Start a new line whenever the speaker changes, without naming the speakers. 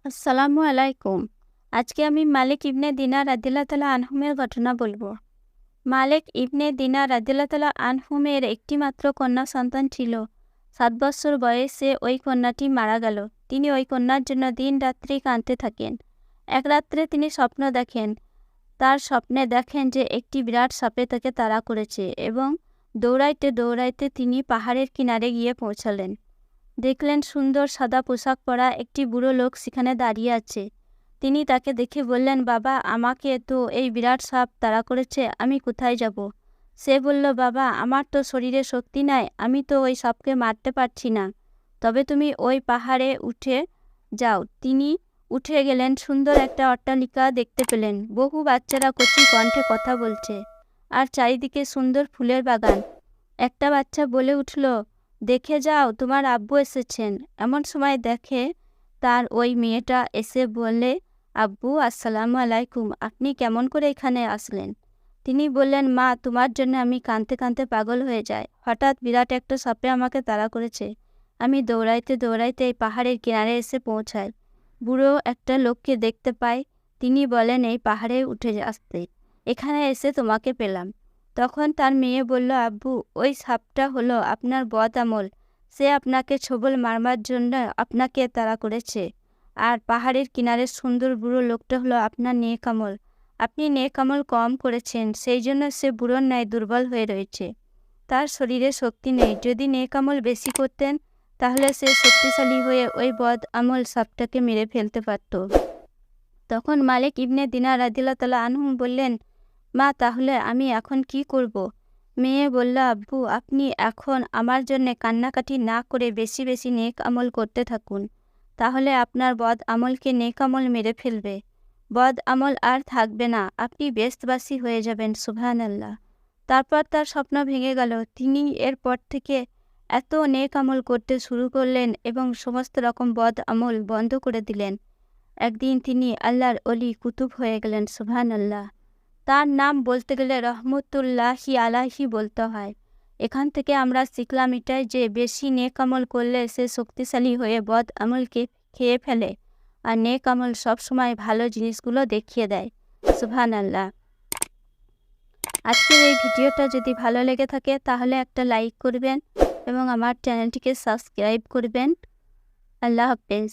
আসসালামু আলাইকুম। আজকে আমি মালিক ইবনে দিনার রাদিয়াল্লাহু তাআলা আনহুমের ঘটনা বলবো। মালিক ইবনে দিনার রাদিয়াল্লাহু তাআলা আনহুমের একটিমাত্র কন্যা সন্তান ছিল। 7 বছর বয়সে ওই কন্যাটি মারা গেল। তিনি ওই কন্যার জন্য দিন রাত্রি কাঁদতে থাকেন। এক রাত্রে তিনি স্বপ্ন দেখেন। তার স্বপ্নে দেখেন যে একটি বিরাট সাপে তাকে তাড়া করেছে এবং দৌড়াইতে দৌড়াইতে তিনি পাহাড়ের কিনারে গিয়ে পৌঁছালেন। দেখলেন সুন্দর সাদা পোশাক পরা একটি বুড়ো লোক সেখানে দাঁড়িয়ে আছে। তিনি তাকে দেখে বললেন, বাবা, আমাকে তো এই বিরাট সাপ তাড়া করেছে, আমি কোথায় যাব? সে বলল, বাবা, আমার তো শরীরে শক্তি নাই, আমি তো ওই সাপকে মারতে পারছি না। তবে তুমি ওই পাহাড়ে উঠে যাও। তিনি উঠে গেলেন। সুন্দর একটা অট্টালিকা দেখতে পেলেন। বহু বাচ্চারা কচি কণ্ঠে কথা বলছে আর চারিদিকে সুন্দর ফুলের বাগান। একটা বাচ্চা বলে উঠল, দেখে যাও, তোমার আব্বু এসেছেন। এমন সময় দেখে তার ওই মেয়েটা এসে বলে, আব্বু, আসসালামু আলাইকুম, আপনি কেমন করে এখানে আসলেন? তিনি বললেন, মা, তোমার জন্য আমি কাঁদতে কাঁদতে পাগল হয়ে যাই। হঠাৎ বিরাট একটা সাপে আমাকে তাড়া করেছে। আমি দৌড়াইতে দৌড়াইতে এই পাহাড়ের কিনারে এসে পৌঁছাই। বুড়ো একটা লোককে দেখতে পাই। তিনি বলেন, এই পাহাড়ে উঠে আসতে, এখানে এসে তোমাকে পেলাম। তখন তার মেয়ে বলল, আব্বু, ওই সাপটা হলো আপনার বদ আমল। সে আপনাকে ছোবল মারবার জন্য আপনাকে তাড়া করেছে। আর পাহাড়ের কিনারে সুন্দর বুড়ো লোকটা হলো আপনার নেক আমল। আপনি নেক আমল কম করেছেন, সেই জন্য সে বুড়োর ন্যায় দুর্বল হয়ে রয়েছে। তার শরীরে শক্তি নেই। যদি নেক আমল বেশি করতেন তাহলে সে শক্তিশালী হয়ে ওই বদ আমল সাপটাকে মেরে ফেলতে পারত। তখন মালিক ইবনে দিনার রাদিয়াল্লাহু তাআলা আনহু বললেন, মা, তাহলে আমি এখন কি করব? মেয়ে বলল, আব্বু, আপনি এখন আমার জন্য কান্নাকাটি না করে বেশি বেশি নেক আমল করতে থাকুন। তাহলে আপনার বদ আমলকে নেক আমল মেরে ফেলবে। বদ আমল আর থাকবে না, আপনি বেহেশতবাসী হয়ে যাবেন। সুবহানাল্লাহ। তারপর তার স্বপ্ন ভেঙে গেল। তিনি এরপর থেকে এত নেক আমল করতে শুরু করলেন এবং সমস্ত রকম বদ আমল বন্ধ করে দিলেন। একদিন তিনি আল্লাহর অলি কুতুব হয়ে গেলেন। সুবহানাল্লাহ। তার নাম বলতে গেলে রহমতুল্লাহি আলাইহি বলতে হয়। এখান থেকে আমরা শিখলাম এটাই যে বেশি নেক আমল করলে সে শক্তিশালী হয়ে বদ আমলকে খেয়ে ফেলে, আর নেক আমল সবসময় ভালো জিনিসগুলো দেখিয়ে দেয়। সুবহানাল্লাহ। আজকের এই ভিডিওটা যদি ভালো লেগে থাকে তাহলে একটা লাইক করবেন এবং আমার চ্যানেলটিকে সাবস্ক্রাইব করবেন। আল্লাহ হাফেজ।